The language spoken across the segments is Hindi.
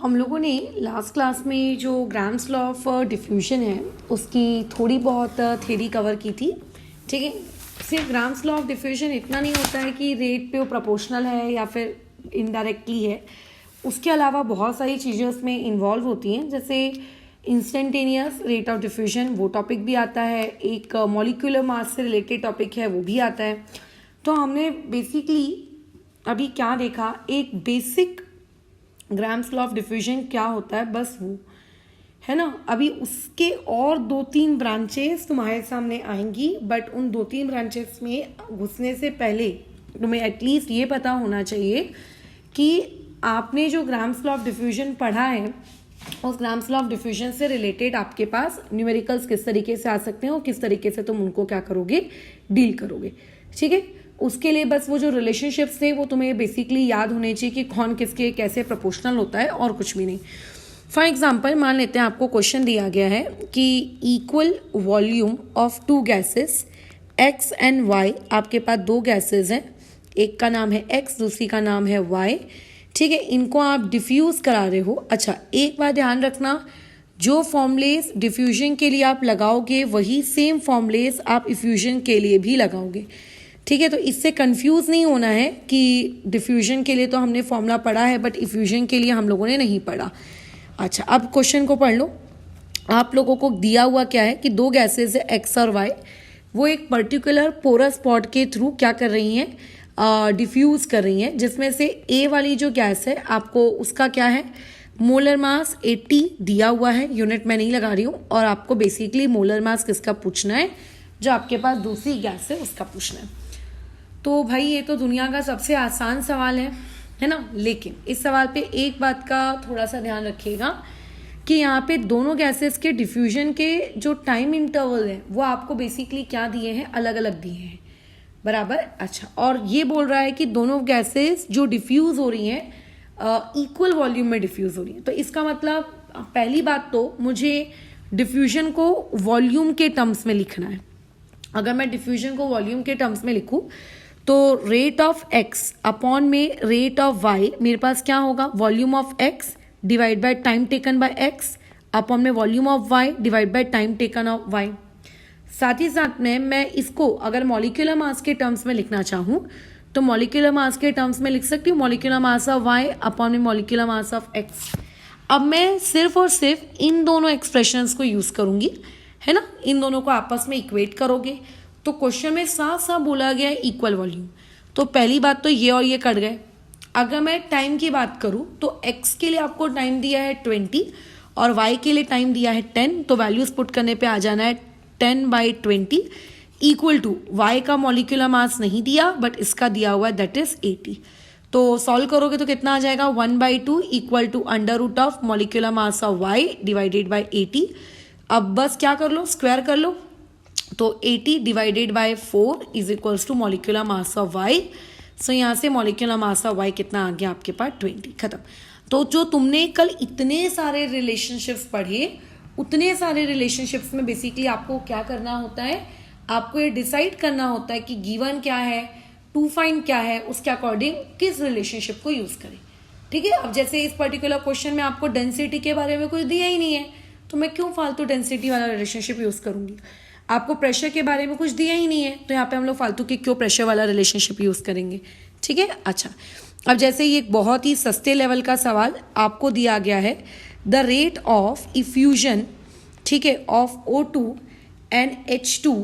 हम लोगों ने लास्ट क्लास में जो ग्राम्स लॉ ऑफ डिफ्यूजन है उसकी थोड़ी बहुत थ्योरी कवर की थी। ठीक है, सिर्फ ग्राम्स लॉ ऑफ डिफ्यूजन इतना नहीं होता है कि रेट पे वो प्रोपोर्शनल है या फिर इनडायरेक्टली है, उसके अलावा बहुत सारी चीज़ें उसमें इन्वॉल्व होती हैं, जैसे इंस्टेंटेनियस रेट ऑफ डिफ्यूजन वो टॉपिक भी आता है, एक मॉलिक्यूलर मास से रिलेटेड टॉपिक है वो भी आता है। तो हमने बेसिकली अभी क्या देखा, एक basic grams law of diffusion क्या होता है, बस वो है ना। अभी उसके और 2-3 ब्रांचेस तुम्हारे सामने आएंगी, बट उन 2-3 ब्रांचेस में घुसने से पहले तुम्हें एटलीस्ट ये पता होना चाहिए कि आपने जो ग्राम्स लॉ ऑफ डिफ्यूजन पढ़ा है उस ग्राम्स लॉ ऑफ डिफ्यूजन से रिलेटेड आपके पास न्यूमेरिकल्स किस तरीके से आ सकते हैं और किस तरीके से तुम उनको क्या करोगे, डील करोगे। ठीक है, उसके लिए बस वो जो रिलेशनशिप्स थे वो तुम्हें बेसिकली याद होने चाहिए कि कौन किसके कैसे प्रोपोर्शनल होता है और कुछ भी नहीं। फॉर एग्जाम्पल मान लेते हैं आपको क्वेश्चन दिया गया है कि equal volume of 2 gases X and Y, आपके पास 2 गैसेस हैं, एक का नाम है एक्स दूसरी का नाम है वाई। ठीक है, इनको आप डिफ्यूज करा रहे हो। अच्छा, एक बात ध्यान रखना, जो फॉर्मूलेस डिफ्यूजन के लिए आप लगाओगे वही सेम फॉर्मूलेस आप इफ्यूजन के लिए भी लगाओगे। ठीक है, तो इससे कंफ्यूज नहीं होना है कि डिफ्यूजन के लिए तो हमने फॉर्मूला पढ़ा है बट इफ्यूजन के लिए हम लोगों ने नहीं पढ़ा। अच्छा, अब क्वेश्चन को पढ़ लो। आप लोगों को दिया हुआ क्या है कि 2 गैसेस है एक्स और वाई, वो एक पर्टिकुलर पोरस स्पॉट के थ्रू क्या कर रही हैं, डिफ्यूज कर रही हैं, जिसमें से ए वाली जो गैस है आपको उसका क्या है, मोलर मास 80 दिया हुआ है, यूनिट में नहीं लगा रही हूँ, और आपको बेसिकली मोलर मास किसका पूछना है, जो आपके पास दूसरी गैस है उसका पूछना है। तो भाई ये तो दुनिया का सबसे आसान सवाल है ना। लेकिन इस सवाल पे एक बात का थोड़ा सा ध्यान रखिएगा कि यहाँ पे दोनों गैसेस के डिफ्यूजन के जो टाइम इंटरवल है वो आपको बेसिकली क्या दिए हैं, अलग अलग दिए हैं, बराबर। अच्छा, और ये बोल रहा है कि दोनों गैसेस जो डिफ्यूज हो रही हैं इक्वल वॉल्यूम में डिफ्यूज हो रही हैं। तो इसका मतलब पहली बात तो मुझे डिफ्यूजन को वॉल्यूम के टर्म्स में लिखना है। अगर मैं डिफ्यूजन को वॉल्यूम के टर्म्स में लिखूं तो रेट ऑफ एक्स अपॉन में रेट ऑफ वाई, मेरे पास क्या होगा, volume of X divide by time taken by X upon में volume of Y divide by time taken of Y. साथ ही साथ में मैं इसको अगर मॉलिक्यूलर मास के टर्म्स में लिखना चाहूँ तो मॉलिक्यूलर मास के टर्म्स में लिख सकती हूँ molecular mass of Y upon में मॉलिक्यूलर मास ऑफ एक्स। अब मैं सिर्फ और सिर्फ इन दोनों एक्सप्रेशंस को यूज करूंगी, है ना, इन दोनों को आपस में इक्वेट करोगे। तो क्वेश्चन में साफ साफ बोला गया है इक्वल वॉल्यूम, तो पहली बात तो ये और ये कट गए। अगर मैं टाइम की बात करूं तो x के लिए आपको टाइम दिया है 20 और y के लिए टाइम दिया है 10, तो वैल्यूज पुट करने पे आ जाना है 10/20 इक्वल टू y का मॉलिक्यूलर मास नहीं दिया बट इसका दिया हुआ है दैट इज 80। तो सॉल्व करोगे तो कितना आ जाएगा, 1/2 equal to under root of molecular mass of y divided by 80। अब बस क्या कर लो, स्क्वायर कर लो, तो 80 divided by 4 is equals to molecular mass of y। So यहाँ से मॉलिक्यूलर मास ऑफ y कितना आ गया आपके पास, 20। खत्म। तो जो तुमने कल इतने सारे रिलेशनशिप्स पढ़े, उतने सारे रिलेशनशिप्स में बेसिकली आपको क्या करना होता है, आपको ये डिसाइड करना होता है कि गिवन क्या है, टू फाइंड क्या है, उसके अकॉर्डिंग किस रिलेशनशिप को यूज करें। ठीक है, अब जैसे इस पर्टिकुलर क्वेश्चन में आपको डेंसिटी के बारे में कुछ दिया ही नहीं है, तो मैं क्यों फालतू डेंसिटी वाला रिलेशनशिप यूज करूंगी। आपको प्रेशर के बारे में कुछ दिया ही नहीं है, तो यहाँ पे हम लोग फालतू के क्यों प्रेशर वाला रिलेशनशिप यूज करेंगे। ठीक है, अच्छा, अब जैसे ये एक बहुत ही सस्ते लेवल का सवाल आपको दिया गया है, द रेट ऑफ इफ्यूजन, ठीक है, of O2 and H2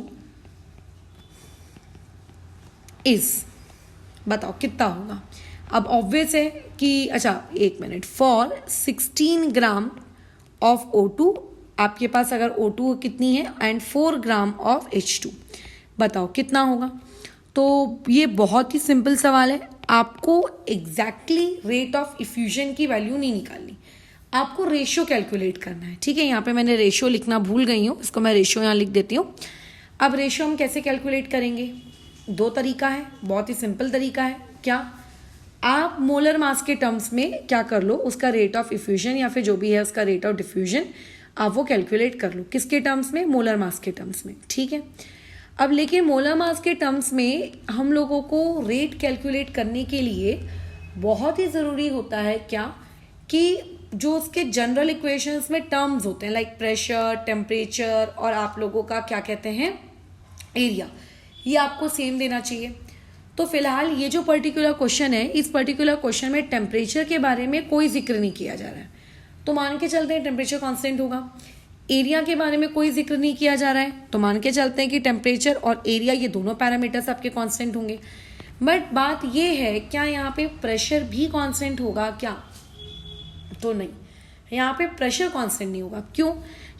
is, बताओ कितना होगा। अब ऑब्वियस है कि, अच्छा एक minute, for 16 gram of O2 आपके पास अगर O2 कितनी है एंड 4 ग्राम ऑफ H2, बताओ कितना होगा। तो ये बहुत ही सिंपल सवाल है, आपको एग्जैक्टली रेट ऑफ इफ्यूजन की वैल्यू नहीं निकालनी, आपको रेशियो कैलकुलेट करना है। ठीक है, यहाँ पे मैंने रेशियो लिखना भूल गई हूँ, इसको मैं रेशियो यहाँ लिख देती हूँ। अब रेशियो हम कैसे कैलकुलेट करेंगे, 2 तरीका है, बहुत ही सिंपल तरीका है। क्या, आप मोलर मास के टर्म्स में क्या कर लो, उसका रेट ऑफ इफ्यूजन या फिर जो भी है उसका रेट ऑफ डिफ्यूजन आप वो कैलकुलेट कर लो, किसके टर्म्स में, मोलर मास के टर्म्स में। ठीक है, अब लेकिन मोलर मास के टर्म्स में हम लोगों को रेट कैलकुलेट करने के लिए बहुत ही ज़रूरी होता है क्या, कि जो उसके जनरल इक्वेशंस में टर्म्स होते हैं लाइक प्रेशर, टेम्परेचर और आप लोगों का क्या कहते हैं एरिया, ये आपको सेम देना चाहिए। तो फिलहाल ये जो पर्टिकुलर क्वेश्चन है, इस पर्टिकुलर क्वेश्चन में टेम्परेचर के बारे में कोई जिक्र नहीं किया जा रहा है, तो मान के चलते हैं टेम्परेचर कांस्टेंट होगा। एरिया के बारे में कोई जिक्र नहीं किया जा रहा है, तो मान के चलते हैं कि टेम्परेचर और एरिया ये दोनों पैरामीटर्स आपके कांस्टेंट होंगे। बट बात ये है, क्या यहाँ पे प्रेशर भी कांस्टेंट होगा क्या? तो नहीं, यहाँ पे प्रेशर कांस्टेंट नहीं होगा। क्यों?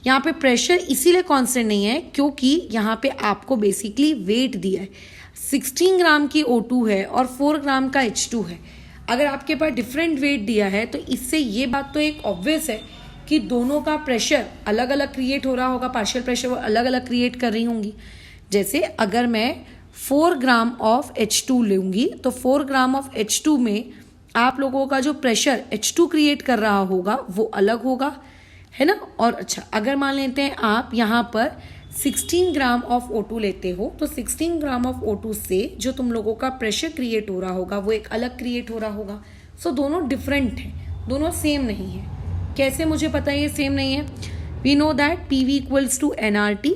यहाँ पे प्रेशर इसीलिए कांस्टेंट नहीं है क्योंकि यहाँ पे आपको बेसिकली वेट दिया है। 16 ग्राम की O2 है और 4 ग्राम का H2 है। अगर आपके पास डिफरेंट वेट दिया है तो इससे ये बात तो एक ऑब्वियस है कि दोनों का प्रेशर अलग अलग क्रिएट हो रहा होगा, पार्शियल प्रेशर वो अलग अलग क्रिएट कर रही होंगी। जैसे अगर मैं 4 ग्राम ऑफ H2 लूँगी तो 4 ग्राम ऑफ H2 में आप लोगों का जो प्रेशर H2 क्रिएट कर रहा होगा वो अलग होगा, है ना। और अच्छा, अगर मान लेते हैं आप यहाँ पर 16 ग्राम ऑफ O2 लेते हो तो 16 ग्राम ऑफ O2 से जो तुम लोगों का प्रेशर क्रिएट हो रहा होगा वो एक अलग क्रिएट हो रहा होगा। सो दोनों डिफरेंट हैं, दोनों सेम नहीं है। कैसे मुझे पता है ये सेम नहीं है? We know that PV equals to nRT।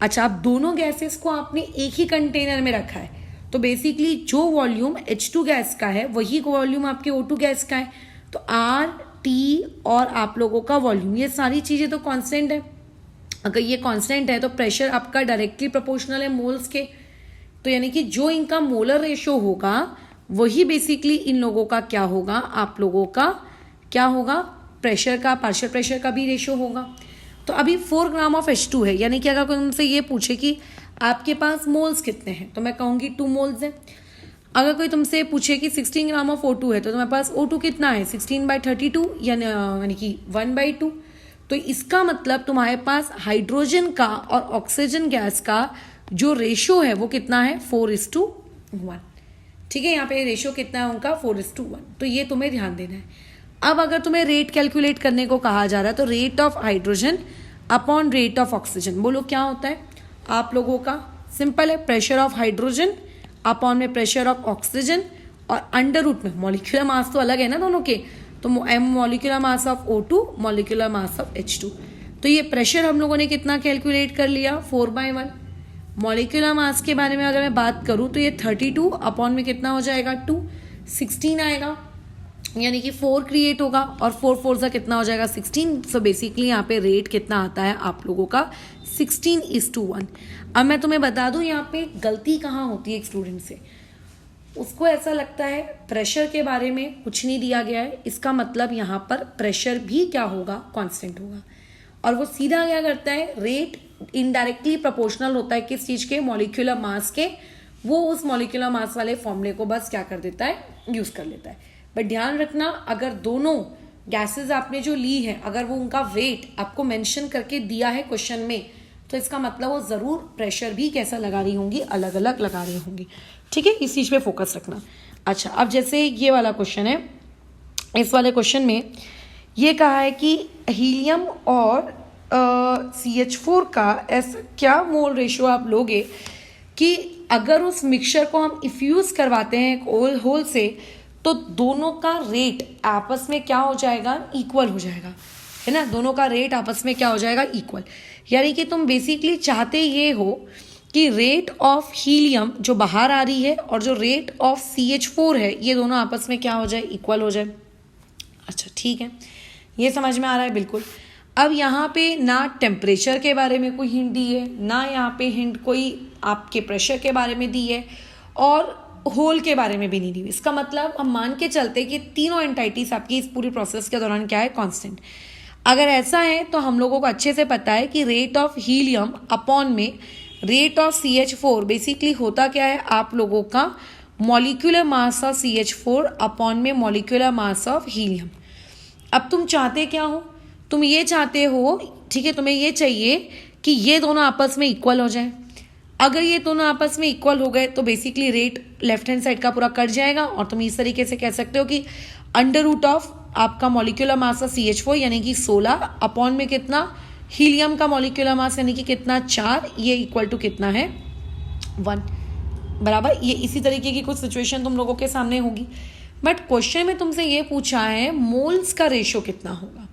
अच्छा, अब दोनों गैसेस को आपने एक ही कंटेनर में रखा है तो बेसिकली जो वॉल्यूम H2 गैस का है वही वॉल्यूम आपके O2 गैस का है। तो RT और आप लोगों का वॉल्यूम, ये सारी चीज़ें तो कांस्टेंट है। अगर ये कांस्टेंट है तो प्रेशर आपका डायरेक्टली प्रोपोर्शनल है मोल्स के, तो यानी कि जो इनका मोलर रेशो होगा वही बेसिकली इन लोगों का क्या होगा, आप लोगों का क्या होगा, प्रेशर का, पार्शियल प्रेशर का भी रेशो होगा। तो अभी 4 ग्राम ऑफ H2 है, यानी कि अगर कोई उनसे ये पूछे कि आपके पास मोल्स कितने हैं तो मैं कहूँगी 2 मोल्स हैं। अगर कोई तुमसे पूछे कि 16 ग्राम ऑफ O2 है तो तुम्हारे पास O2 कितना है, 16/32 यानी कि 1/2। तो इसका मतलब तुम्हारे पास हाइड्रोजन का और ऑक्सीजन गैस का जो रेशो है वो कितना है, 4:1। ठीक है, यहाँ पे रेशो कितना है उनका, 4:1। तो ये तुम्हें ध्यान देना है। अब अगर तुम्हें रेट कैलकुलेट करने को कहा जा रहा है तो rate of hydrogen upon rate of oxygen, बोलो क्या होता है आप लोगों का? सिंपल है, प्रेशर ऑफ हाइड्रोजन अपॉन में प्रेशर ऑफ ऑक्सीजन और अंडर रूट में मॉलिक्यूलर मास तो अलग है ना दोनों के, तो m molecular mass of O2 molecular mass of H2। तो ये प्रेशर हम लोगों ने कितना कैलकुलेट कर लिया, 4/1। मॉलिक्यूलर मास के बारे में अगर मैं बात करूं तो ये 32 अपॉन में कितना हो जाएगा, 2, 16 आएगा, यानी कि 4 क्रिएट होगा और 4 से कितना हो जाएगा, 16। सो बेसिकली यहाँ पे रेट कितना आता है आप लोगों का, 16:1। अब मैं तुम्हें बता दूं यहाँ पे गलती कहाँ होती है एक स्टूडेंट से, उसको ऐसा लगता है प्रेशर के बारे में कुछ नहीं दिया गया है, इसका मतलब यहाँ पर प्रेशर भी क्या होगा, कांस्टेंट होगा। और वो सीधा क्या करता है, रेट इनडायरेक्टली प्रोपोर्शनल होता है किस चीज़ के, मॉलिक्यूलर मास के। वो उस मॉलिक्यूलर मास वाले फॉर्मूले को बस क्या कर देता है, यूज़ कर लेता है। बट ध्यान रखना, अगर दोनों गैसेज आपने जो ली है अगर वो उनका वेट आपको मेंशन करके दिया है क्वेश्चन में तो इसका मतलब वो ज़रूर प्रेशर भी कैसा लगा रही होंगी, अलग अलग लगा रही होंगी। ठीक है, इस चीज़ पे फोकस रखना। अच्छा, अब जैसे ये वाला क्वेश्चन है, इस वाले क्वेश्चन में ये कहा है कि हीलियम और CH4 का ऐसा क्या मोल रेशो आप लोगे कि अगर उस मिक्सचर को हम इफ्यूज़ करवाते हैं एक होल से तो दोनों का रेट आपस में क्या हो जाएगा, इक्वल हो जाएगा, है ना। दोनों का रेट आपस में क्या हो जाएगा, इक्वल। यानी कि तुम बेसिकली चाहते ये हो कि रेट ऑफ हीलियम जो बाहर आ रही है और जो रेट ऑफ CH4 है ये दोनों आपस में क्या हो जाए, इक्वल हो जाए। अच्छा ठीक है, ये समझ में आ रहा है बिल्कुल। अब यहाँ पे ना टेम्परेचर के बारे में कोई हिंट दी है, ना यहाँ पे हिंट कोई आपके प्रेशर के बारे में दी है और होल के बारे में भी नहीं दी। इसका मतलब हम मान के चलते कि तीनों एंटाइटीज आपकी इस पूरी प्रोसेस के दौरान क्या है, कांस्टेंट। अगर ऐसा है तो हम लोगों को अच्छे से पता है कि रेट ऑफ हीलियम अपॉन में रेट ऑफ CH4 बेसिकली होता क्या है, आप लोगों का molecular mass of CH4 upon में मॉलिक्यूलर मास ऑफ हीलियम। अब तुम चाहते क्या हो, तुम ये चाहते हो, ठीक है, तुम्हें ये चाहिए कि ये दोनों आपस में इक्वल हो जाए। अगर ये दोनों आपस में इक्वल हो गए तो basically rate left hand side का पूरा कट जाएगा और तुम इस तरीके से कह सकते हो कि अंडर रूट ऑफ आपका मॉलिक्यूलर मास ऑफ CH4 यानी कि 16 अपॉन में कितना, हीलियम का मॉलिक्यूलर मास यानी कि कितना, 4, ये इक्वल टू कितना है, 1 बराबर। ये इसी तरीके की कुछ सिचुएशन तुम लोगों के सामने होगी। बट क्वेश्चन में तुमसे ये पूछा है मोल्स का रेशो कितना होगा।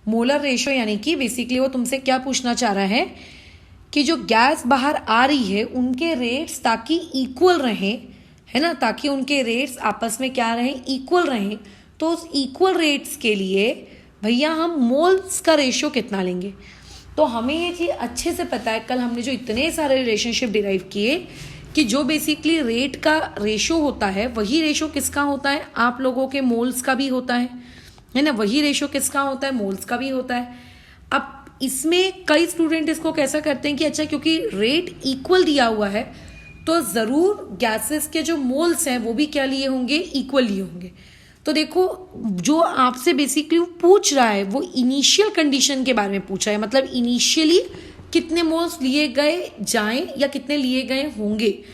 मोलर रेशो यानी कि बेसिकली वो तुमसे क्या पूछना चाह रहा है कि जो गैस बाहर आ रही है उनके रेट्स ताकि इक्वल रहें, है ना, ताकि उनके रेट्स आपस में क्या रहें, इक्वल रहें। तो उस इक्वल रेट्स के लिए भैया हम मोल्स का रेशो कितना लेंगे। तो हमें ये चीज़ अच्छे से पता है, कल हमने जो इतने सारे रिलेशनशिप डिराइव किए कि जो बेसिकली रेट का रेशो होता है वही रेशो किसका होता है, आप लोगों के मोल्स का भी होता है ना, वही रेशो किसका होता है, मोल्स का भी होता है। अब इसमें कई स्टूडेंट इसको कैसा करते हैं कि अच्छा क्योंकि रेट इक्वल दिया हुआ है तो ज़रूर गैसेस के जो मोल्स हैं वो भी क्या लिए होंगे, इक्वल लिए होंगे। तो देखो जो आपसे बेसिकली पूछ रहा है वो इनिशियल कंडीशन के बारे में पूछा है, मतलब इनिशियली कितने मोल्स लिए गए जाएं या कितने लिए गए होंगे।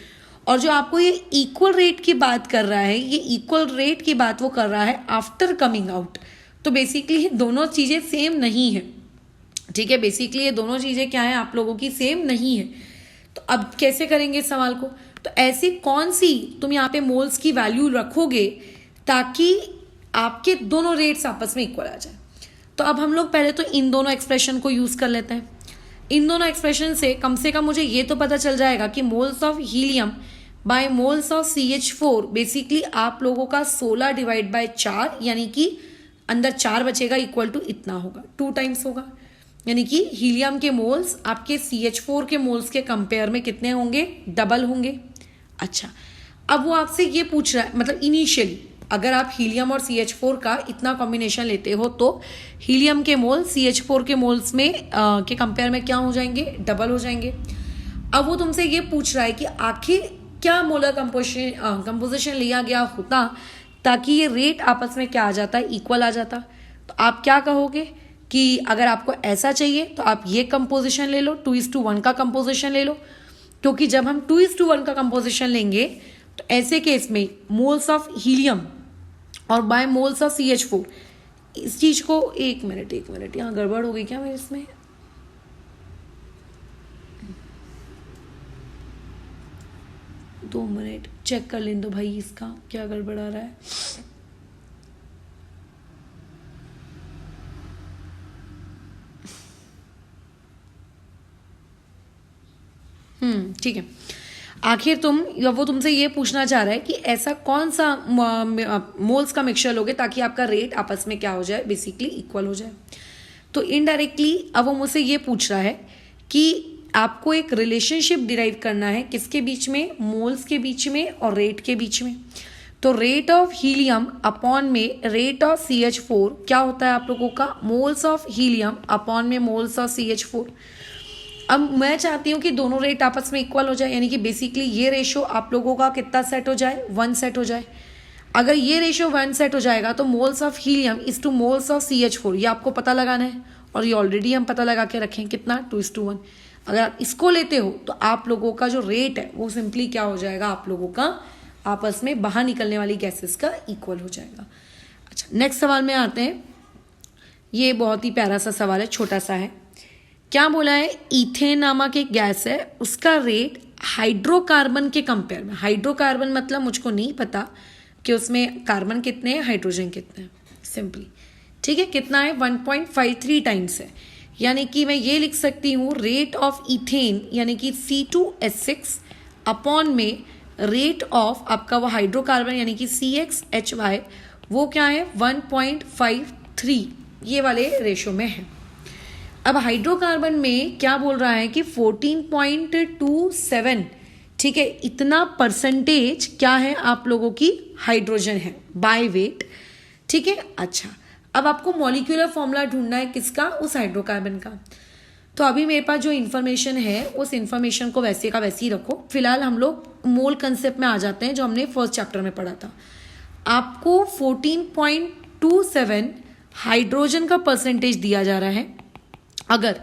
और जो आपको ये इक्वल रेट की बात कर रहा है, ये इक्वल रेट की बात वो कर रहा है आफ्टर कमिंग आउट। तो बेसिकली दोनों चीज़ें सेम नहीं है, ठीक है, बेसिकली ये दोनों चीज़ें क्या है, आप लोगों की सेम नहीं है। तो अब कैसे करेंगे इस सवाल को, तो ऐसी कौन सी तुम यहाँ पे मोल्स की वैल्यू रखोगे ताकि आपके दोनों रेट्स आपस में इक्वल आ जाए। तो अब हम लोग पहले तो इन दोनों एक्सप्रेशन को यूज़ कर लेते हैं। इन दोनों एक्सप्रेशन से कम मुझे ये तो पता चल जाएगा कि moles of helium by moles of CH4 basically आप लोगों का 16 डिवाइड बाय 4 यानी कि अंदर 4 बचेगा इक्वल टू इतना होगा, 2 टाइम्स होगा। यानी कि हीलियम के मोल्स आपके CH4 के मोल्स के कंपेयर में कितने होंगे, डबल होंगे। अच्छा अब वो आपसे ये पूछ रहा है, मतलब इनिशियली अगर आप हीलियम और CH4 का इतना कॉम्बिनेशन लेते हो तो हीलियम के मोल CH4 के मोल्स में के कंपेयर में क्या हो जाएंगे, डबल हो जाएंगे। अब वो तुमसे ये पूछ रहा है कि आखिर क्या मोलर कंपोजिशन लिया गया होता ताकि ये रेट आपस में क्या आ जाता है, इक्वल आ जाता। तो आप क्या कहोगे कि अगर आपको ऐसा चाहिए तो आप ये कंपोजिशन ले लो, 2:1 का कंपोजिशन ले लो, क्योंकि जब हम 2:1 का कंपोजिशन लेंगे तो ऐसे केस में मोल्स ऑफ हीलियम और बाय मोल्स ऑफ CH4 इस चीज को एक मिनट यहाँ गड़बड़ हो गई क्या मेरे इसमें, दो मिनट चेक कर लें दो भाई इसका क्या गड़बड़ आ रहा है। ठीक है, आखिर वो तुमसे ये पूछना चाह रहा है कि ऐसा कौन सा मोल्स का मिक्सचर लोगे ताकि आपका रेट आपस में क्या हो जाए, बेसिकली इक्वल हो जाए। तो इनडायरेक्टली अब वो मुझसे ये पूछ रहा है कि आपको एक रिलेशनशिप डिराइव करना है किसके बीच में, मोल्स के बीच में और रेट के बीच में। तो रेट ऑफ हीलियम अपॉन में रेट ऑफ CH4 क्या होता है आप लोगों का, मोल्स ऑफ हीलियम अपॉन में मोल्स ऑफ CH4। अब मैं चाहती हूँ कि दोनों रेट आपस में इक्वल हो जाए, यानी कि बेसिकली ये रेशो आप लोगों का कितना सेट हो जाए, 1 सेट हो जाए। अगर ये रेशो 1 सेट हो जाएगा तो moles of helium is two moles of CH4 ये आपको पता लगाना है, और ये ऑलरेडी हम पता लगा के रखें कितना, 2:1। अगर आप इसको लेते हो तो आप लोगों का जो रेट है वो सिंपली क्या हो जाएगा, आप लोगों का आपस में बाहर निकलने वाली गैसेस का इक्वल हो जाएगा। अच्छा नेक्स्ट सवाल में आते हैं, ये बहुत ही प्यारा सा सवाल है, छोटा सा है। क्या बोला है, इथेन नामक एक गैस है, उसका रेट हाइड्रोकार्बन के कंपेयर में, हाइड्रोकार्बन मतलब मुझको नहीं पता कि उसमें कार्बन कितने हैं, हाइड्रोजन कितने हैं, सिंपली ठीक है, कितना है 1.53 टाइम्स है। यानी कि मैं ये लिख सकती हूँ रेट ऑफ इथेन यानी कि C2H6 अपॉन में रेट ऑफ आपका वो हाइड्रोकार्बन यानी कि CXHY वो क्या है 1.53, ये वाले रेशो में है। अब हाइड्रोकार्बन में क्या बोल रहा है कि 14.27, ठीक है, इतना परसेंटेज क्या है आप लोगों की हाइड्रोजन है बाय वेट, ठीक है। अच्छा अब आपको मॉलिक्यूलर फॉर्मूला ढूंढना है किसका, उस हाइड्रोकार्बन का। तो अभी मेरे पास जो इन्फॉर्मेशन है उस इन्फॉर्मेशन को वैसे का वैसे ही रखो। फिलहाल हम लोग मोल कंसेप्ट में आ जाते हैं जो हमने फर्स्ट चैप्टर में पढ़ा था। आपको 14.27 हाइड्रोजन का परसेंटेज दिया जा रहा है। अगर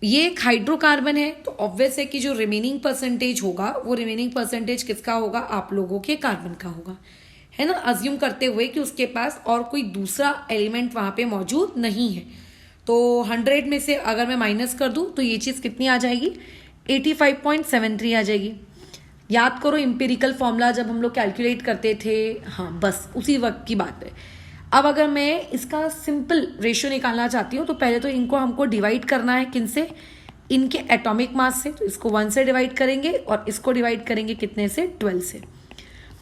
ये एक हाइड्रोकार्बन है तो ऑब्वियस है कि जो रिमेनिंग परसेंटेज होगा वो रिमेनिंग परसेंटेज किसका होगा, आप लोगों के कार्बन का होगा, है ना, अज्यूम करते हुए कि उसके पास और कोई दूसरा एलिमेंट वहां पे मौजूद नहीं है। तो 100 में से अगर मैं माइनस कर दूं तो ये चीज़ कितनी आ जाएगी, 85.73 आ जाएगी। याद करो एम्पिरिकल फॉर्मूला जब हम लोग कैलकुलेट करते थे, हाँ बस उसी वक्त की बात है। अब अगर मैं इसका सिंपल रेशियो निकालना चाहती हूँ तो पहले तो इनको हमको डिवाइड करना है, किन से, इनके एटॉमिक मास से। तो इसको 1 से डिवाइड करेंगे और इसको डिवाइड करेंगे कितने से, 12 से।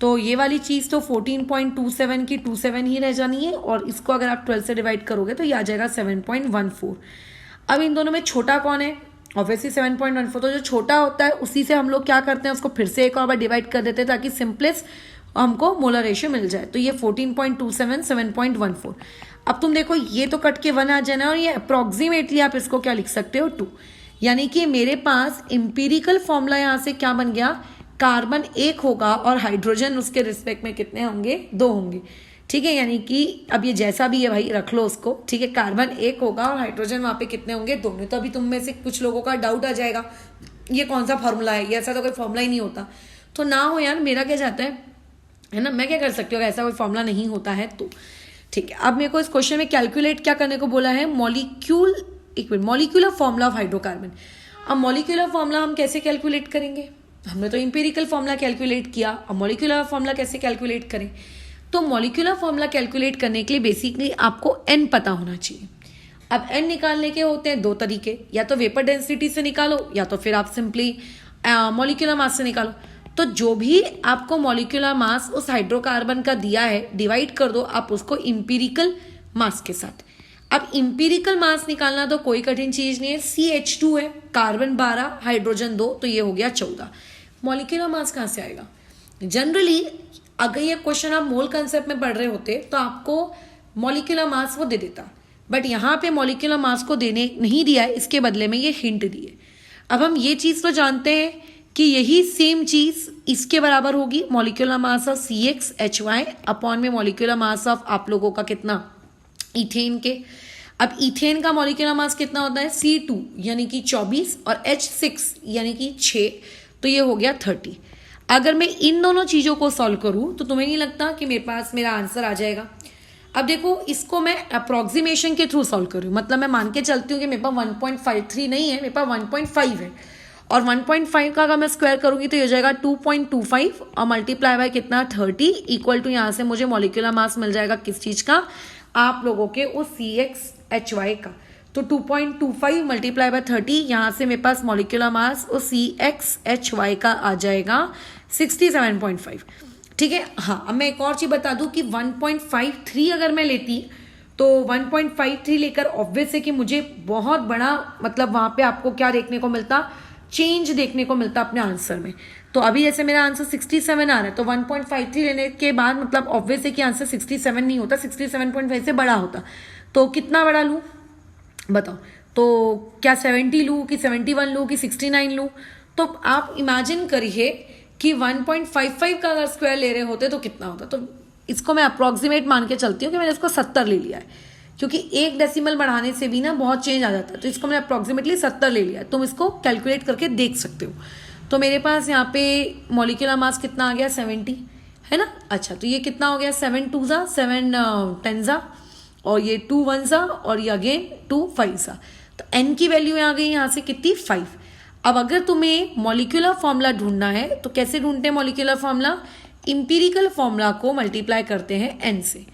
तो ये वाली चीज़ तो 14.27 की 27 ही रह जानी है, और इसको अगर आप 12 से डिवाइड करोगे तो ये आ जाएगा 7.14। अब इन दोनों में छोटा कौन है, ऑब्वियसली 7.14। तो जो छोटा होता है उसी से हम लोग क्या करते हैं, उसको फिर से एक और बार डिवाइड कर देते हैं ताकि सिंपलेस्ट हमको मोलर रेशियो मिल जाए। तो ये 14.27 7.14। अब तुम देखो ये तो कट के 1 आ जाना, और ये अप्रॉक्सीमेटली आप इसको क्या लिख सकते हो, 2। यानी कि मेरे पास एम्पिरिकल फॉर्मूला यहाँ से क्या बन गया, कार्बन 1 होगा और हाइड्रोजन उसके रिस्पेक्ट में कितने होंगे, 2 होंगे। ठीक है, यानी कि अब ये जैसा भी है भाई रख लो उसको, ठीक है। कार्बन 1 होगा और हाइड्रोजन वहाँ पे कितने होंगे, 2। नहीं तो अभी तुम में से कुछ लोगों का डाउट आ जाएगा ये कौन सा फॉर्मूला है, ये ऐसा तो कोई फॉर्मूला ही नहीं होता। तो ना हो यार, मेरा क्या जाता है ना, मैं क्या कर सकती हूँ अगर ऐसा कोई फॉर्मूला नहीं होता है तो। ठीक है, अब मेरे को इस क्वेश्चन में कैलकुलेट क्या करने को बोला है, मॉलिक्यूलर फॉर्मूला ऑफ हाइड्रोकार्बन। अब मॉलिक्यूलर फॉर्मूला हम कैसे कैलकुलेट करेंगे, हमने तो एम्पिरिकल फॉर्मूला कैलकुलेट किया, अब मॉलिक्यूलर फॉर्मूला कैसे कैलकुलेट करें। तो मॉलिक्यूलर फॉर्मूला कैलकुलेट करने के लिए बेसिकली आपको n पता होना चाहिए। अब n निकालने के होते हैं 2 तरीके, या तो वेपर डेंसिटी से निकालो या तो फिर आप सिंपली मॉलिक्यूलर मास से निकालो। तो जो भी आपको मॉलिक्यूलर मास उस हाइड्रोकार्बन का दिया है, डिवाइड कर दो आप उसको इंपीरिकल मास के साथ। अब इंपीरिकल मास निकालना तो कोई कठिन चीज नहीं है, CH2 है, कार्बन 12, हाइड्रोजन 2, तो ये हो गया 14। मॉलिक्यूलर मास कहाँ से आएगा, जनरली अगर ये क्वेश्चन आप मोल कंसेप्ट में पढ़ रहे होते तो आपको मॉलिक्यूलर मास वो दे देता, बट यहाँ पे मॉलिक्यूलर मास को देने नहीं दिया है, इसके बदले में ये हिंट दिए। अब हम ये चीज़ तो जानते हैं कि यही सेम चीज़ इसके बराबर होगी, molecular mass of CXHY upon में मॉलिक्यूलर मास ऑफ आप लोगों का कितना, इथेन के। अब इथेन का मॉलिक्यूलर मास कितना होता है, C2 यानी कि 24 और H6 यानी कि 6, तो ये हो गया 30। अगर मैं इन दोनों चीज़ों को सॉल्व करूँ तो तुम्हें नहीं लगता कि मेरे पास मेरा आंसर आ जाएगा। अब देखो इसको मैं अप्रॉक्सीमेशन के थ्रू सॉल्व करूँ, मतलब मैं मान के चलती हूँ कि मेरे पास 1.53 नहीं है, मेरे पास 1.5 है, और 1.5 का अगर मैं स्क्वायर करूँगी तो ये हो जाएगा 2.25 और मल्टीप्लाई बाय कितना 30 इक्वल टू यहाँ से मुझे मॉलिक्यूलर मास मिल जाएगा किस चीज़ का, आप लोगों के उस CXHY का। तो 2.25 मल्टीप्लाई बाय 30, यहाँ से मेरे पास मॉलिक्यूलर मास उस CXHY का आ जाएगा 67.5। ठीक है, हाँ अब मैं एक और चीज़ बता दूं कि 1.53 अगर मैं लेती तो 1.53 लेकर ऑब्वियस है कि मुझे बहुत बड़ा, मतलब वहाँ पे आपको क्या देखने को मिलता, चेंज देखने को मिलता अपने आंसर में। तो अभी जैसे मेरा आंसर 67 आ रहा है, तो 1.53 लेने के बाद मतलब ऑब्वियस है कि आंसर 67 नहीं होता, 67.5 से बड़ा होता। तो कितना बड़ा लूँ बताओ, तो क्या 70 लूँ कि 71 लूँ कि 69 लूँ। तो आप इमेजिन करिए कि 1.55 का अगर स्क्वायर ले रहे होते तो कितना होता। तो इसको मैं अप्रॉक्सीमेट मान के चलती हूँ कि मैंने इसको 70 ले लिया है, क्योंकि एक डेसिमल बढ़ाने से भी ना बहुत चेंज आ जाता है। तो इसको मैंने अप्रॉक्सीमेटली 70 ले लिया है, तुम इसको कैलकुलेट करके देख सकते हो। तो मेरे पास यहाँ पे मॉलिक्यूलर मास कितना आ गया 70 है ना। अच्छा तो ये कितना हो गया 7 2 ज़ा 7 10 ज़ा और ये 2 1 ज़ा और ये अगेन 2 5 ज़ा। तो n की वैल्यू आ गई यहाँ से कितनी 5। अब अगर तुम्हें मॉलिक्यूलर फॉर्मूला ढूंढना है तो कैसे ढूंढते हैं मॉलिक्यूलर फॉर्मूला, इंपीरिकल फॉर्मूला को मल्टीप्लाई करते हैं n से।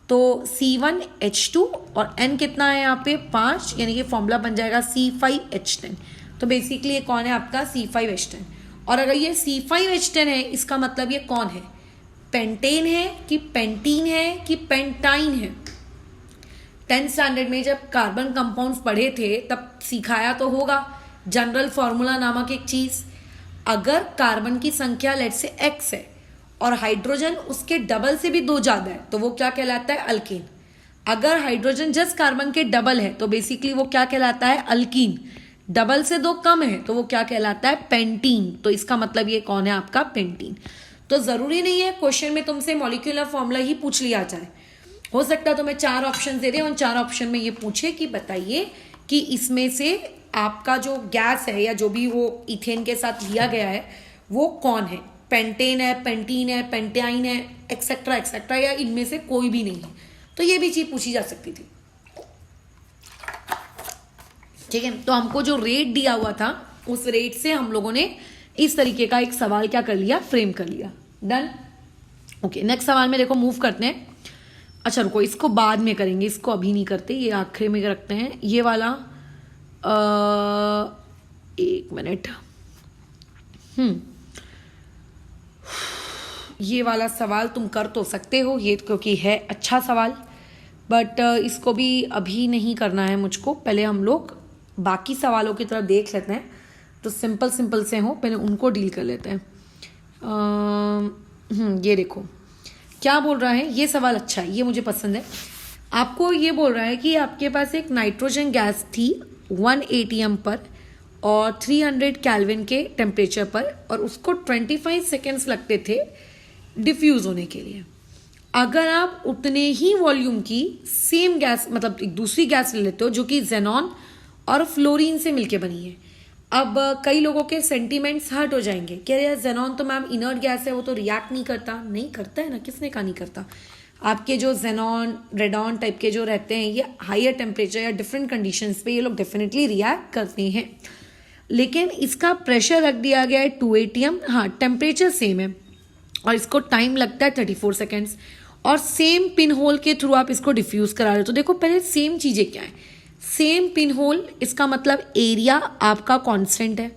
तो C1H2 और n कितना है यहाँ पे 5, यानी कि फॉर्मूला बन जाएगा C5H10। तो बेसिकली ये कौन है आपका C5H10। और अगर ये C5H10 है इसका मतलब ये कौन है, पेंटेन है कि पेंटीन है कि पेंटाइन है। 10th स्टैंडर्ड में जब कार्बन कंपाउंड्स पढ़े थे तब सिखाया तो होगा जनरल फॉर्मूला नामक एक चीज। अगर कार्बन की संख्या लेट से x है और हाइड्रोजन उसके डबल से भी 2 ज्यादा है तो वो क्या कहलाता है अल्कीन। अगर हाइड्रोजन जस्ट कार्बन के डबल है तो बेसिकली वो क्या कहलाता है अल्कीन। डबल से 2 कम है तो वो क्या कहलाता है पेंटीन। तो इसका मतलब ये कौन है आपका पेंटीन। तो जरूरी नहीं है क्वेश्चन में तुमसे मॉलिक्यूलर फॉर्मूला ही पूछ लिया जाए, हो सकता है तुम्हें 4 ऑप्शन दे दे, उन 4 ऑप्शन में ये पूछे कि बताइए कि इसमें से आपका जो गैस है या जो भी वो इथेन के साथ लिया गया है वो कौन है, पेंटेन है, पेंटीन है, पेंटाइन है, एक्सेट्रा एक्सेट्रा, या इनमें से कोई भी नहीं है। तो ये भी चीज पूछी जा सकती थी। ठीक है, तो हमको जो रेट दिया हुआ था उस रेट से हम लोगों ने इस तरीके का एक सवाल क्या कर लिया, फ्रेम कर लिया। डन। ओके, नेक्स्ट सवाल में देखो मूव करते हैं। अच्छा रुको, इसको बाद में करेंगे, इसको अभी नहीं करते, ये आखिरी में रखते हैं। ये वाला एक मिनट, ये वाला सवाल तुम कर तो सकते हो ये, क्योंकि है अच्छा सवाल, बट इसको भी अभी नहीं करना है मुझको। पहले हम लोग बाकी सवालों की तरफ देख लेते हैं, तो सिंपल सिंपल से हो, पहले उनको डील कर लेते हैं। ये देखो क्या बोल रहा है, ये सवाल अच्छा है, ये मुझे पसंद है। आपको ये बोल रहा है कि आपके पास एक नाइट्रोजन गैस थी 1 atm पर और 300 केल्विन के टेम्परेचर पर, और उसको 25 सेकेंड्स लगते थे डिफ्यूज होने के लिए। अगर आप उतने ही वॉल्यूम की सेम गैस, मतलब एक दूसरी गैस ले लेते हो जो कि जेनॉन और फ्लोरीन से मिलके बनी है। अब कई लोगों के सेंटीमेंट्स हर्ट हो जाएंगे कि यार जेनॉन तो मैम इनर्ट गैस है, वो तो रिएक्ट नहीं करता। नहीं करता है ना, किसने कहा नहीं करता। आपके जो जेनॉन रेडॉन टाइप के जो रहते हैं, ये हायर टेम्परेचर या डिफरेंट कंडीशंस पे ये लोग डेफिनेटली रिएक्ट करते हैं। लेकिन इसका प्रेशर रख दिया गया है 2 atm, हाँ टेम्परेचर सेम है, और इसको टाइम लगता है 34 सेकेंड्स, और सेम पिन होल के थ्रू आप इसको डिफ्यूज करा रहे हो। तो देखो पहले सेम चीज़ें क्या है। सेम पिन होल, इसका मतलब एरिया आपका कांस्टेंट है,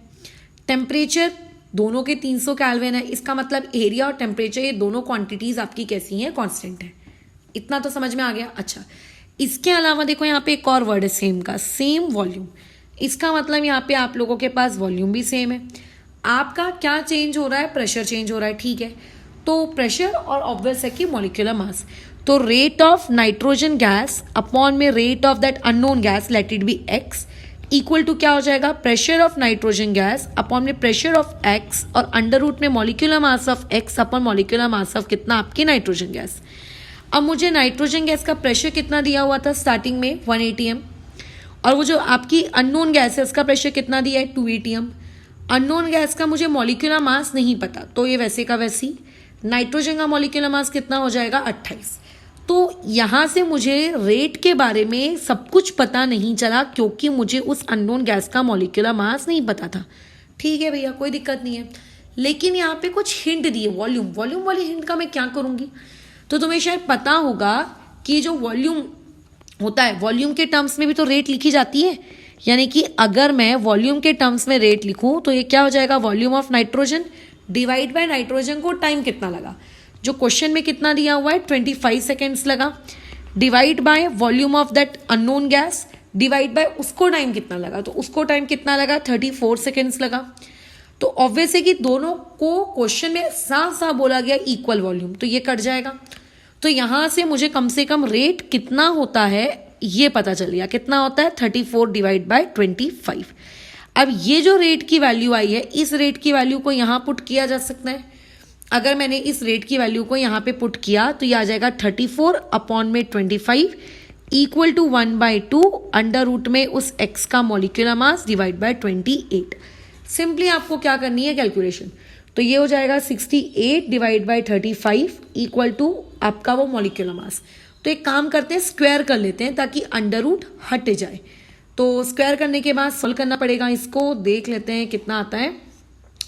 टेम्परेचर दोनों के 300 केल्विन है, इसका मतलब एरिया और टेम्परेचर ये दोनों क्वांटिटीज आपकी कैसी हैं, कांस्टेंट है। इतना तो समझ में आ गया। अच्छा, इसके अलावा देखो यहाँ पे एक और वर्ड है सेम का, सेम वॉल्यूम। इसका मतलब यहाँ पे आप लोगों के पास वॉल्यूम भी सेम है। आपका क्या चेंज हो रहा है, प्रेशर चेंज हो रहा है, ठीक है। तो प्रेशर और ऑब्वियस है कि मॉलिक्यूलर मास। तो rate of nitrogen gas upon में rate of that unknown gas, let it be X, equal to क्या हो जाएगा, pressure of nitrogen gas upon में प्रेशर ऑफ एक्स, और अंडर रूट में molecular mass of X upon molecular mass of कितना, आपकी नाइट्रोजन गैस। अब मुझे नाइट्रोजन गैस का प्रेशर कितना दिया हुआ था स्टार्टिंग में 1 atm, और वो जो आपकी अननोन गैस है उसका प्रेशर कितना दिया है 2 atm। अननोन गैस का मुझे मॉलिक्यूलर मास नहीं पता, तो ये वैसे का वैसी। नाइट्रोजन का मॉलिक्यूलर मास कितना हो जाएगा 28। तो यहाँ से मुझे रेट के बारे में सब कुछ पता नहीं चला, क्योंकि मुझे उस अननोन गैस का मॉलिक्यूलर मास नहीं पता था। ठीक है भैया, कोई दिक्कत नहीं है। लेकिन यहाँ पे कुछ हिंट दिए, वॉल्यूम वाली हिंट का मैं क्या करूँगी। तो तुम्हें शायद पता होगा कि जो वॉल्यूम होता है, वॉल्यूम के टर्म्स में भी तो रेट लिखी जाती है। यानी कि अगर मैं वॉल्यूम के टर्म्स में रेट लिखूं तो ये क्या हो जाएगा, volume of nitrogen divide by nitrogen को टाइम कितना लगा, जो क्वेश्चन में कितना दिया हुआ है 25 सेकेंड्स लगा, divide by volume of that unknown gas divide by उसको टाइम कितना लगा, तो उसको टाइम कितना लगा 34 सेकेंड्स लगा। तो ऑब्वियस है कि दोनों को क्वेश्चन में साफ साफ बोला गया इक्वल वॉल्यूम, तो ये कट जाएगा। तो यहां से कम रेट कितना होता है ये पता चल गया, कितना होता है 34 डिवाइड बाय 25। अब ये जो रेट की वैल्यू आई है, इस रेट की वैल्यू को यहां पुट किया जा सकता है। अगर मैंने इस रेट की वैल्यू को यहां पे पुट किया तो ये आ जाएगा 34 अपॉन में 25 इक्वल टू 1/2 अंडर रूट में उस x का molecular mass divide by 28। Simply आपको क्या करनी है कैलकुलेशन, तो ये हो जाएगा 68 डिवाइड बाय 35 इक्वल टू आपका वो मॉलिक्यूलर मास। तो एक काम करते हैं, स्क्वायर कर लेते हैं ताकि अंडर रूट हट जाए। तो स्क्वायर करने के बाद सॉल्व करना पड़ेगा इसको, देख लेते हैं कितना आता है।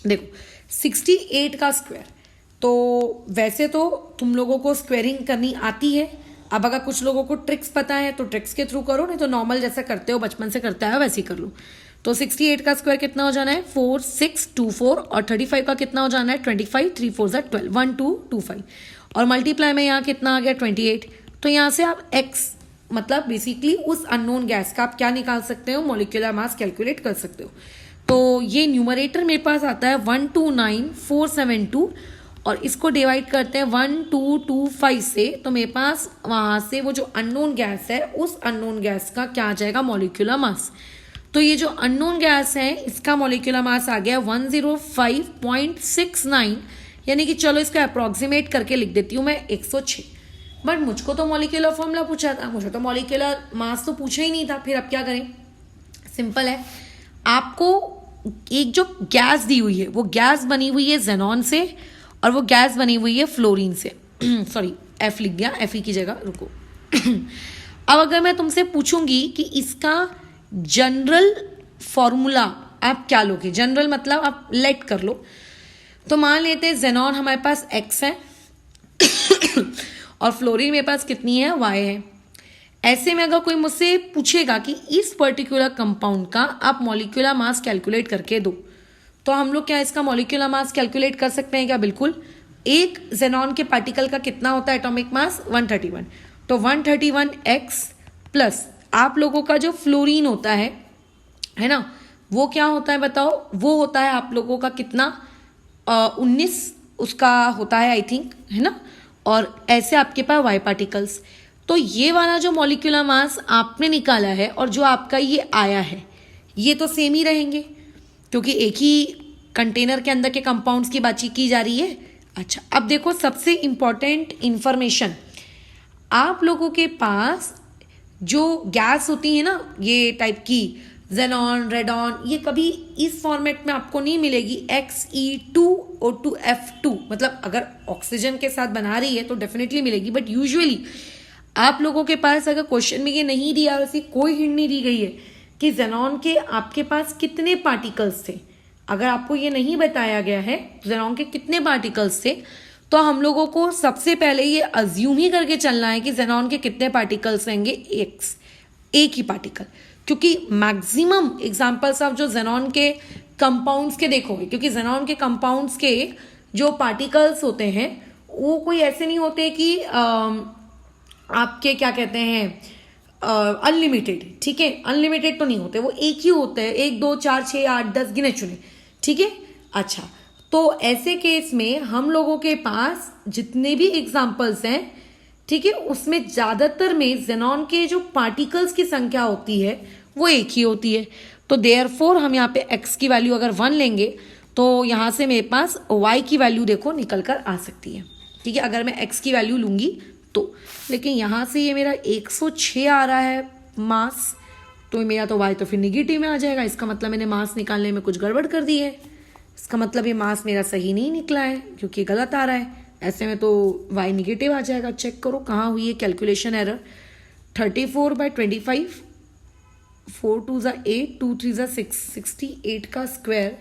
देखो 68 का स्क्वायर, तो वैसे तो तुम लोगों को स्क्वायरिंग करनी आती है। अब अगर कुछ लोगों को ट्रिक्स पता है तो ट्रिक्स के थ्रू करो, नहीं तो नॉर्मल जैसा करते हो बचपन से करता है वैसे ही कर लो। तो 68 का स्क्वायर कितना हो जाना है 4624, और 35 का कितना हो जाना है 25, 3 4 12, 1225, और मल्टीप्लाई में यहाँ कितना आ गया 28। तो यहाँ से आप x मतलब बेसिकली उस अननोन गैस का आप क्या निकाल सकते हो, मॉलिक्यूलर मास कैलकुलेट कर सकते हो। तो ये न्यूमरेटर मेरे पास आता है 129472, और इसको डिवाइड करते हैं 1225 से, तो मेरे पास वहां से वो जो अननोन गैस है उस अननोन गैस का क्या आ जाएगा मॉलिक्यूलर मास। तो ये जो अननोन गैस है इसका मॉलिक्यूलर मास आ गया 105.69, यानी कि चलो इसको अप्रोक्सीमेट करके लिख देती हूँ मैं 106। बट मुझको तो मॉलिक्यूलर फॉर्मूला पूछा था, मुझे तो मॉलिक्यूलर मास तो पूछा ही नहीं था। फिर अब क्या करें, सिंपल है, आपको एक जो गैस दी हुई है वो गैस बनी हुई है जेनॉन से, और वो गैस बनी हुई है फ्लोरीन से। सॉरी एफ लिख दिया, एफ की जगह रुको। अब अगर मैं तुमसे पूछूंगी कि इसका जनरल फॉर्मूला आप क्या लोगे, जनरल मतलब आप लेट कर लो। तो मान लेते हैं जेनॉन हमारे पास x है और फ्लोरीन मेरे पास कितनी है, y है। ऐसे में अगर कोई मुझसे पूछेगा कि इस पर्टिकुलर कंपाउंड का आप मॉलिक्यूलर मास कैलकुलेट करके दो, तो हम लोग क्या इसका मॉलिक्यूलर मास कैलकुलेट कर सकते हैं क्या? बिल्कुल। एक जेनॉन के पार्टिकल का कितना होता है एटॉमिक मास? 131। तो 131x प्लस आप लोगों का जो फ्लोरीन होता है ना, वो क्या होता है बताओ? वो होता है आप लोगों का कितना? 19 उसका होता है आई थिंक, है ना। और ऐसे आपके पास y पार्टिकल्स। तो ये वाला जो मॉलिक्यूलर मास आपने निकाला है और जो आपका ये आया है, ये तो सेम ही रहेंगे क्योंकि एक ही कंटेनर के अंदर के कंपाउंड्स की बातचीत की जा रही है। अच्छा, अब देखो सबसे इंपॉर्टेंट इंफॉर्मेशन, आप लोगों के पास जो गैस होती है ना ये टाइप की, जेनॉन, रेडॉन, ये कभी इस फॉर्मेट में आपको नहीं मिलेगी Xe2O2F2। मतलब अगर ऑक्सीजन के साथ बना रही है तो डेफिनेटली मिलेगी, बट यूजुअली आप लोगों के पास अगर क्वेश्चन में ये नहीं दिया और ऐसी कोई हिंट नहीं दी गई है कि जेनॉन के आपके पास कितने पार्टिकल्स थे, अगर आपको ये नहीं बताया गया है जेनॉन के कितने पार्टिकल्स थे, तो हम लोगों को सबसे पहले ये अज्यूम ही करके चलना है कि जेनॉन के कितने पार्टिकल्स रहेंगे, एक ही पार्टिकल। क्योंकि मैक्सिमम एग्जांपल्स आप जो जेनॉन के कंपाउंड्स के देखोगे, क्योंकि जेनॉन के कंपाउंड्स के जो पार्टिकल्स होते हैं वो कोई ऐसे नहीं होते कि आपके क्या कहते हैं अनलिमिटेड, ठीक है, अनलिमिटेड तो नहीं होते, वो एक ही होते हैं, 1 2 4 6 8 10 गिने चुने, ठीक है। अच्छा, तो ऐसे केस में हम लोगों के पास जितने भी एग्जाम्पल्स हैं, ठीक है, उसमें ज़्यादातर में जेनॉन के जो पार्टिकल्स की संख्या होती है वो एक ही होती है। तो देयरफॉर हम यहाँ पे x की वैल्यू अगर 1 लेंगे तो यहाँ से मेरे पास y की वैल्यू देखो निकल कर आ सकती है, ठीक है, अगर मैं x की वैल्यू लूँगी तो। लेकिन यहाँ से ये मेरा 106 आ रहा है मास, तो मेरा तो y तो फिर निगेटिव में आ जाएगा। इसका मतलब मैंने मास निकालने में कुछ गड़बड़ कर दी है, इसका मतलब ये मास मेरा सही नहीं निकला है क्योंकि गलत आ रहा है। ऐसे में तो y निगेटिव आ जाएगा। चेक करो कहाँ हुई है कैलकुलेशन एरर। 34/25, 4 2 8, 2 3 6, 68 का स्क्वायर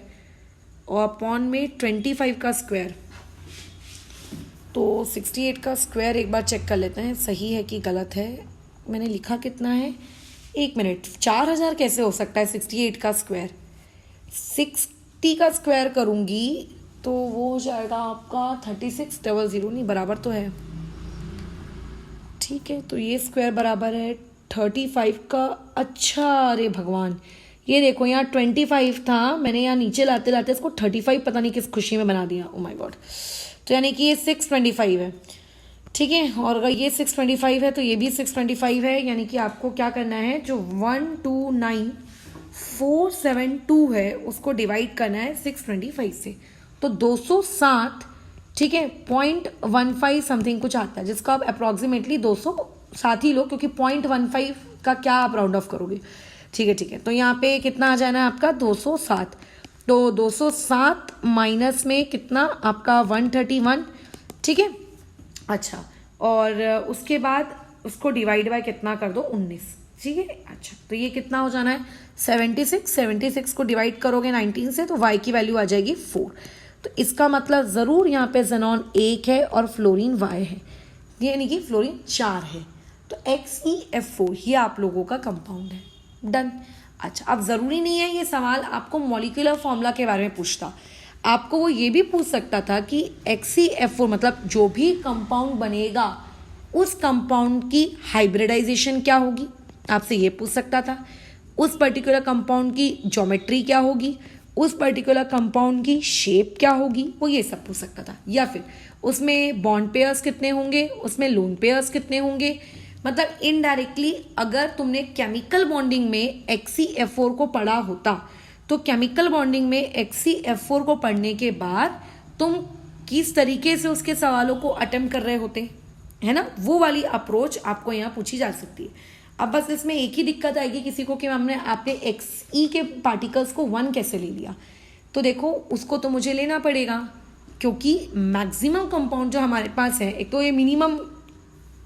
और अपॉन में 25 का स्क्वायर। तो 68 का स्क्वायर एक बार चेक कर लेते हैं सही है कि गलत है। मैंने लिखा कितना है, 1 मिनट, 4000 कैसे हो सकता है 68 का स्क्वायर? 60 का स्क्वायर करूँगी तो वो हो जाएगा आपका 3600, नहीं बराबर तो है, ठीक है। तो ये स्क्वायर बराबर है 35 का। अच्छा, अरे भगवान, ये देखो यहाँ 25 था, मैंने यहाँ नीचे लाते लाते इसको 35 पता नहीं किस खुशी में बना दिया, ओ माय गॉड। तो यानी कि ये 625 है, ठीक है। और अगर ये 625 है तो ये भी 625 है, यानी कि आपको क्या करना है, जो 129472 है उसको डिवाइड करना है 625 से। तो 207, ठीक है, 0.15 समथिंग कुछ आता है, जिसका आप अप्रॉक्सीमेटली 207 ही लो क्योंकि 0.15 का क्या आप राउंड ऑफ करोगे, ठीक है, ठीक है। तो यहाँ पे कितना आ जाना है आपका 207। तो 207 माइनस में कितना आपका 131, ठीक है। अच्छा, और उसके बाद उसको डिवाइड बाय कितना कर दो, 19, ठीक है। अच्छा, तो ये कितना हो जाना है 76 को डिवाइड करोगे 19 से तो y की वैल्यू आ जाएगी 4। तो इसका मतलब ज़रूर यहाँ पे जेनॉन 1 है और फ्लोरीन y है, यानी कि फ्लोरीन 4 है। तो XeF4 ये आप लोगों का कंपाउंड है, डन। अच्छा, अब ज़रूरी नहीं है ये सवाल आपको मॉलिक्यूलर फॉर्मूला के बारे में पूछता, आपको वो ये भी पूछ सकता था कि XeF4 मतलब जो भी कंपाउंड बनेगा उस कंपाउंड की हाइब्रिडाइजेशन क्या होगी, आपसे ये पूछ सकता था। उस पर्टिकुलर कंपाउंड की ज्योमेट्री क्या होगी, उस पर्टिकुलर कंपाउंड की शेप क्या होगी, वो ये सब पूछ सकता था। या फिर उसमें बॉन्ड पेयर्स कितने होंगे, उसमें लोन पेयर्स कितने होंगे। मतलब इनडायरेक्टली अगर तुमने केमिकल बॉन्डिंग में XeF4 को पढ़ा होता तो केमिकल बॉन्डिंग में XeF4 को पढ़ने के बाद तुम किस तरीके से उसके सवालों को अटेम्प्ट कर रहे होते, है ना, वो वाली अप्रोच आपको यहाँ पूछी जा सकती है। अब बस इसमें एक ही दिक्कत आएगी किसी को कि आपने Xe के पार्टिकल्स को 1 कैसे ले लिया। तो देखो उसको तो मुझे लेना पड़ेगा क्योंकि मैक्सिमम कंपाउंड जो हमारे पास है, एक तो ये मिनिमम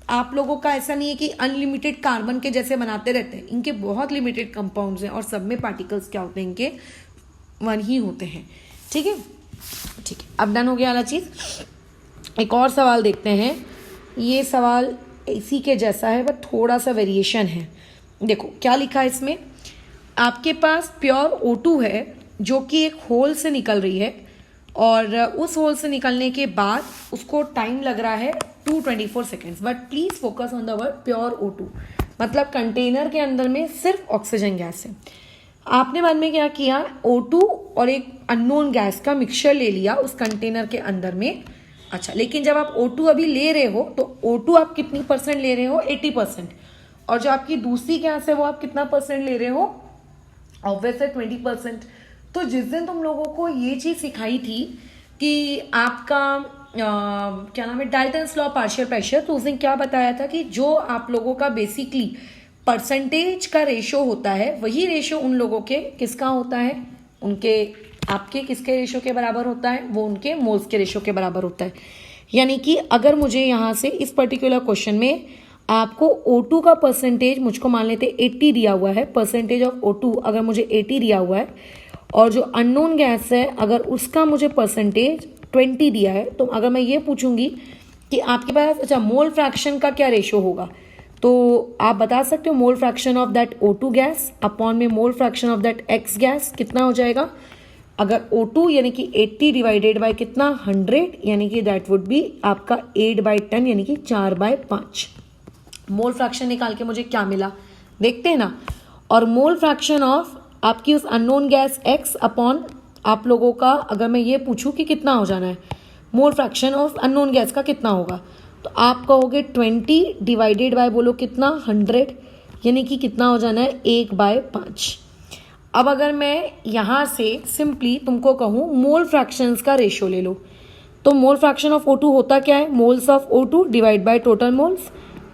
आप लोगों का ऐसा नहीं है कि अनलिमिटेड कार्बन के जैसे बनाते रहते हैं, इनके बहुत लिमिटेड कंपाउंड्स हैं और सब में पार्टिकल्स क्या होते हैं इनके 1 ही होते हैं। ठीक है, ठीक है, अब डन हो गया वाला चीज़। एक और सवाल देखते हैं। ये सवाल इसी के जैसा है बट थोड़ा सा वेरिएशन है। देखो क्या लिखा है इसमें, आपके पास प्योर O2 है जो कि एक होल से निकल रही है और उस होल से निकलने के बाद उसको टाइम लग रहा है 224 seconds. But please focus on the word pure O2, मतलब कंटेनर के अंदर में सिर्फ ऑक्सीजन गैस है। आपने बाद में क्या किया, O2 और एक अननोन गैस का मिक्सचर ले लिया उस कंटेनर के अंदर में। अच्छा, लेकिन जब आप O2 अभी ले रहे हो तो O2 आप कितनी % ले रहे हो, 80%, और जो आपकी दूसरी गैस है वो आप कितना % ले रहे हो, ऑब्वियसली 20%। तो जिस दिन तुम लोगों को ये चीज़ सिखाई थी कि आपका क्या नाम है, डाल्टन्स लॉ पार्शियल प्रेशर, तो उस दिन क्या बताया था कि जो आप लोगों का बेसिकली परसेंटेज का रेशो होता है वही रेशो उन लोगों के किसका होता है, उनके आपके किसके रेशो के बराबर होता है, वो उनके मोल्स के रेशो के बराबर होता है। यानी कि अगर मुझे यहाँ से इस पर्टिकुलर क्वेश्चन में आपको O2 का परसेंटेज, मुझको मान लेते 80 दिया हुआ है, परसेंटेज ऑफ O2 अगर मुझे 80 दिया हुआ है, और जो अननोन गैस है अगर उसका मुझे परसेंटेज 20 दिया है, तो अगर मैं ये पूछूंगी कि आपके पास अच्छा मोल फ्रैक्शन का क्या रेशो होगा, तो आप बता सकते हो mole fraction of that O2 gas upon में mole fraction of that X gas कितना हो जाएगा। अगर O2 यानी कि 80 डिवाइडेड बाय कितना 100, यानी कि दैट वुड बी आपका 8/10 यानी कि 4/5। मोल फ्रैक्शन निकाल के मुझे क्या मिला देखते हैं ना। और मोल फ्रैक्शन ऑफ आपकी उस अननोन गैस X अपॉन आप लोगों का, अगर मैं ये पूछूं कि कितना हो जाना है, मोल फ्रैक्शन ऑफ अननोन गैस का कितना होगा, तो आप कहोगे 20 डिवाइडेड बाय बोलो कितना 100, यानी कि कितना हो जाना है 1/5। अब अगर मैं यहाँ से सिंपली तुमको कहूँ मोल फ्रैक्शंस का रेशो ले लो, तो मोल फ्रैक्शन ऑफ O2 होता क्या है, moles of O2 divide by total moles,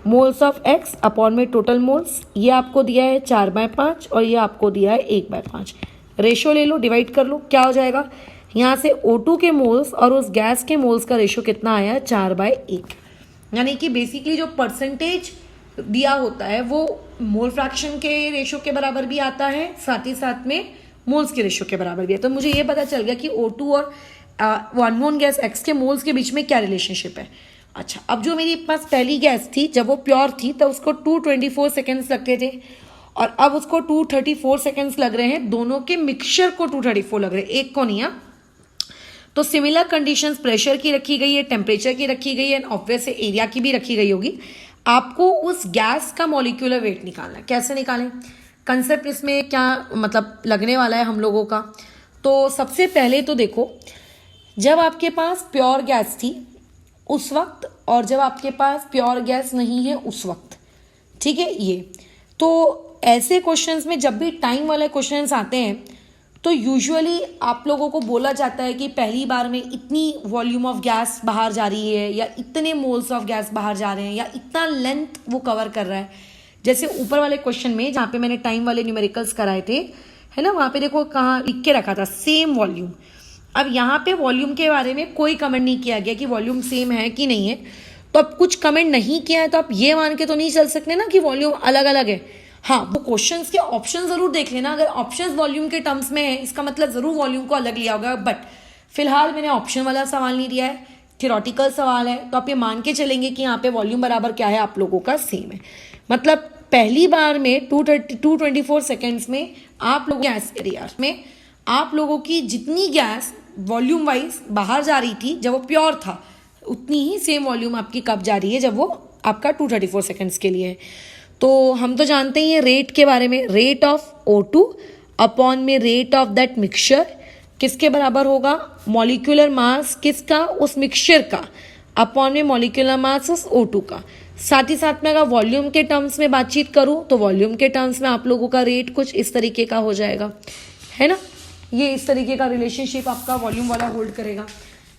moles of X upon में टोटल मोल्स। ये आपको दिया है 4/5 और ये आपको दिया है 1/5। रेशो ले लो, डिवाइड कर लो, क्या हो जाएगा, यहाँ से O2 के मोल्स और उस गैस के मोल्स का रेशो कितना आया है 4/1। यानी कि बेसिकली जो परसेंटेज दिया होता है वो मोल फ्रैक्शन के रेशो के बराबर भी आता है, साथ ही साथ में मोल्स के रेशो के बराबर भी है। तो मुझे ये पता चल गया कि O2 और वो अननोन गैस X के मोल्स के बीच में क्या रिलेशनशिप है। अच्छा, अब जो मेरी पास पहली गैस थी जब वो प्योर थी तब उसको 224 सेकेंड्स लगते थे और अब उसको 234 सेकेंड्स लग रहे हैं। दोनों के मिक्सचर को 234 लग रहे हैं, एक को नहीं। तो सिमिलर कंडीशंस प्रेशर की रखी गई है, टेम्परेचर की रखी गई है, ऑब्वियस एरिया की भी रखी गई होगी। आपको उस गैस का मॉलिक्यूलर वेट निकालना है। कैसे निकालें, कंसेप्ट इसमें क्या मतलब लगने वाला है हम लोगों का। तो सबसे पहले तो देखो, जब आपके पास प्योर गैस थी उस वक्त और जब आपके पास प्योर गैस नहीं है उस वक्त, ठीक है। ये तो ऐसे क्वेश्चंस में जब भी टाइम वाले क्वेश्चंस आते हैं तो यूजुअली आप लोगों को बोला जाता है कि पहली बार में इतनी वॉल्यूम ऑफ गैस बाहर जा रही है या इतने मोल्स ऑफ गैस बाहर जा रहे हैं या इतना लेंथ वो कवर कर रहा है। जैसे ऊपर वाले क्वेश्चन में जहाँ पे मैंने टाइम वाले न्यूमेरिकल्स कराए थे, है ना, वहाँ पे देखो कहाँ लिख के रखा था सेम वॉल्यूम। अब यहाँ पे वॉल्यूम के बारे में कोई कमेंट नहीं किया गया कि वॉल्यूम सेम है कि नहीं है। तो अब कुछ कमेंट नहीं किया है तो आप ये मान के तो नहीं चल सकते ना कि वॉल्यूम अलग अलग है। हाँ, वो क्वेश्चंस के ऑप्शन जरूर देख लेना, अगर ऑप्शंस वॉल्यूम के टर्म्स में है इसका मतलब जरूर वॉल्यूम को अलग लिया होगा। बट फिलहाल मैंने ऑप्शन वाला सवाल नहीं दिया है, थियोरेटिकल सवाल है, तो आप ये मान के चलेंगे कि यहाँ पे वॉल्यूम बराबर क्या है आप लोगों का सेम है। मतलब पहली बार में 224 सेकेंड्स में आप लोग गैस एरिया में आप लोगों की जितनी गैस वॉल्यूम वाइज बाहर जा रही थी जब वो प्योर था, उतनी ही सेम वॉल्यूम आपकी कब जा रही है जब वो आपका 234 सेकेंड्स के लिए है। तो हम तो जानते ही हैं रेट के बारे में, रेट ऑफ O2 अपॉन में रेट ऑफ दैट मिक्सचर किसके बराबर होगा, मॉलिक्यूलर मास किसका, उस मिक्सचर का, अपॉन में मॉलिक्यूलर मास उस O2 का। साथ ही साथ में अगर वॉल्यूम के टर्म्स में बातचीत करूं तो वॉल्यूम के टर्म्स में आप लोगों का रेट कुछ इस तरीके का हो जाएगा, है ना। ये इस तरीके का रिलेशनशिप आपका वॉल्यूम वाला होल्ड करेगा।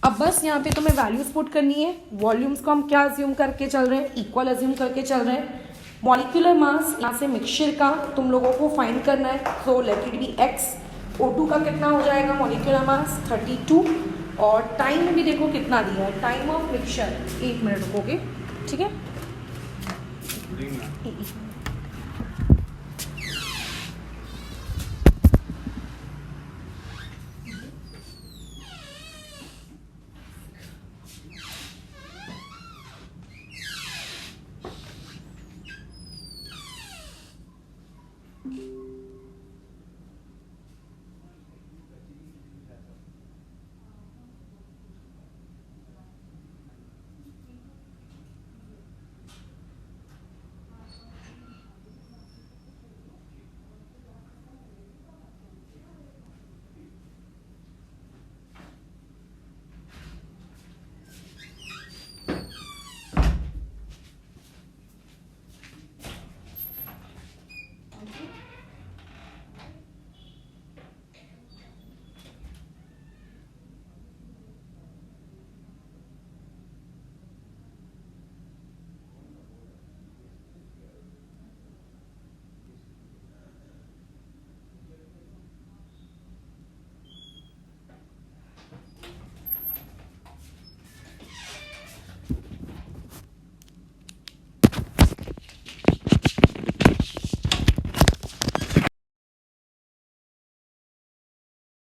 अब बस यहाँ पे तुम्हें वैल्यूज पुट करनी है। वॉल्यूम्स को हम क्या अज्यूम करके चल रहे हैं, इक्वल अज्यूम करके चल रहे हैं। मॉलिक्यूलर मास यहाँ से मिक्सचर का तुम लोगों को फाइंड करना है, so let it B X। O2 का कितना हो जाएगा मॉलिक्यूलर मास 32, और टाइम भी देखो कितना दिया है, टाइम ऑफ मिक्सचर 1 मिनट रुकोगे, ठीक है।